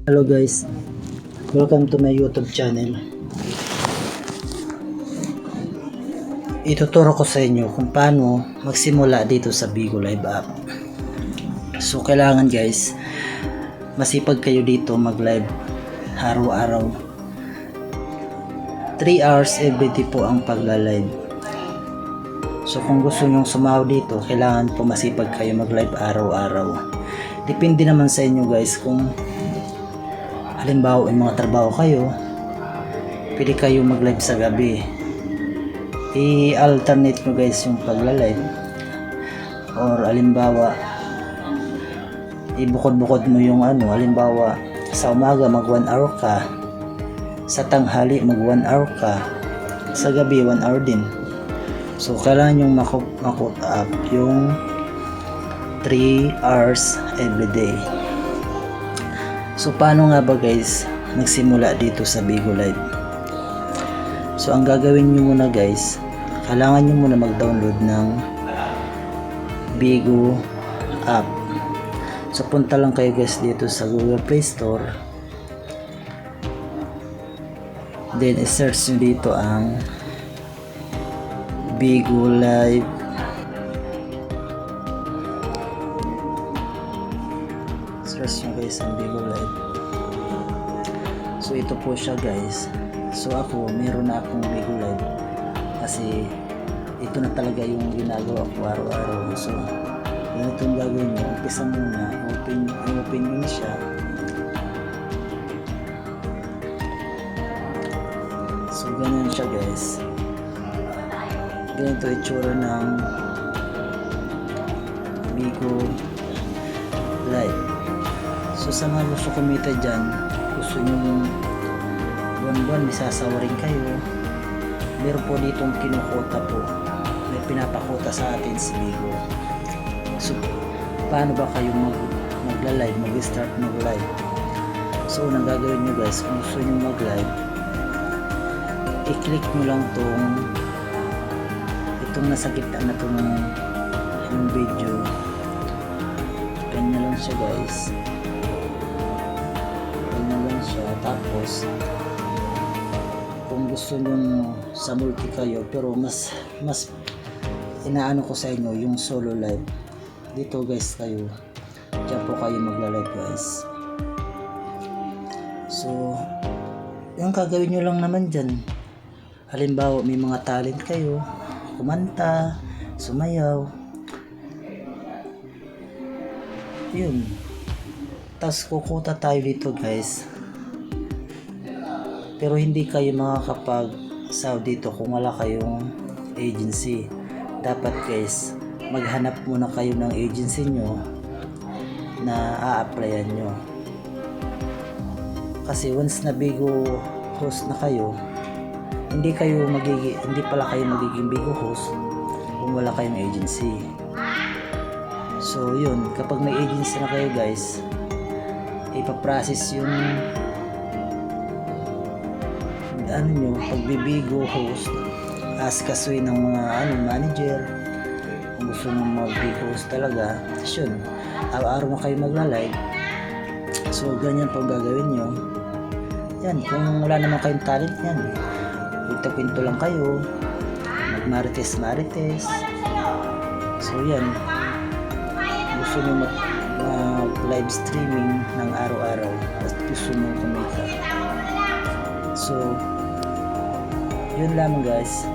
Hello guys, welcome to my YouTube channel. Ituturo ko sa inyo kung paano magsimula dito sa Bigo Live app. So kailangan guys, masipag kayo dito mag-live araw-araw. 3 hours everyday po ang pagla-live. So kung gusto nyong sumahod dito, kailangan po masipag kayo mag-live araw-araw. Depende naman sa inyo guys kung halimbawa may mga trabaho kayo, pwede kayo mag-live sa gabi. I-alternate nyo guys yung pagla-live. Or halimbawa, ibukod-bukod mo yung halimbawa sa umaga mag 1 hour ka, sa tanghali mag 1 hour ka, sa gabi 1 hour din. So kailangan yung makot up yung 3 hours every day. So paano nga ba guys nagsimula dito sa Bigo Live? So ang gagawin nyo muna guys, kailangan nyo muna mag-download ng Bigo app. So punta lang kayo guys dito sa Google Play Store, then i-search nyo dito ang Bigo Live. Search nyo guys ang Bigo Live. So ito po siya guys. So ako, meron na akong Bigo Live kasi ito na talaga yung ginagawa ko araw-araw. So ganito yung gagawin nyo. Umpisa muna, open nyo na siya. So ganyan siya guys. Ganito itsura ng Bigo Live. So sa mga gusto kumita dyan, gusto nyo buwan-buwan may sasawarin kayo, meron po ditong kinukota po, may pinapakota sa atin si Bigo. So paano ba kayo magla-live, mag-start mag-live? So unang gagawin nyo guys, kung gusto nyo mag-live, i-click nyo lang itong nasa gitna na yung video. Ganyan lang siya guys. Tapos kung gusto nyo sa multi kayo, pero mas inaano ko sa inyo yung solo live, dito guys kayo, dyan po kayo magla-live guys. So yung gagawin nyo lang naman dyan, halimbawa may mga talent kayo, kumanta, sumayaw, yun, tas kukuta tayo dito guys. Pero hindi kayo makakapag-sahod dito kung wala kayong agency. Dapat guys, maghanap muna kayo ng agency nyo na a-applyan nyo. Kasi once na Bigo host na kayo, hindi pala kayo magiging Bigo host kung wala kayong agency. So yun, kapag may agency na kayo guys, ipaprocess yung pagbibigo host, askasuin ng mga manager kung gusto nyo mag-bigo host talaga. Yun, araw-araw na kayo magla-live. So ganyan po gagawin nyo. Yan, kung wala naman kayong talent yan, kwento lang kayo, mag-marites. So yan, gusto nyo mag-live streaming ng araw-araw at gusto nyo kumita. So yun lamang guys.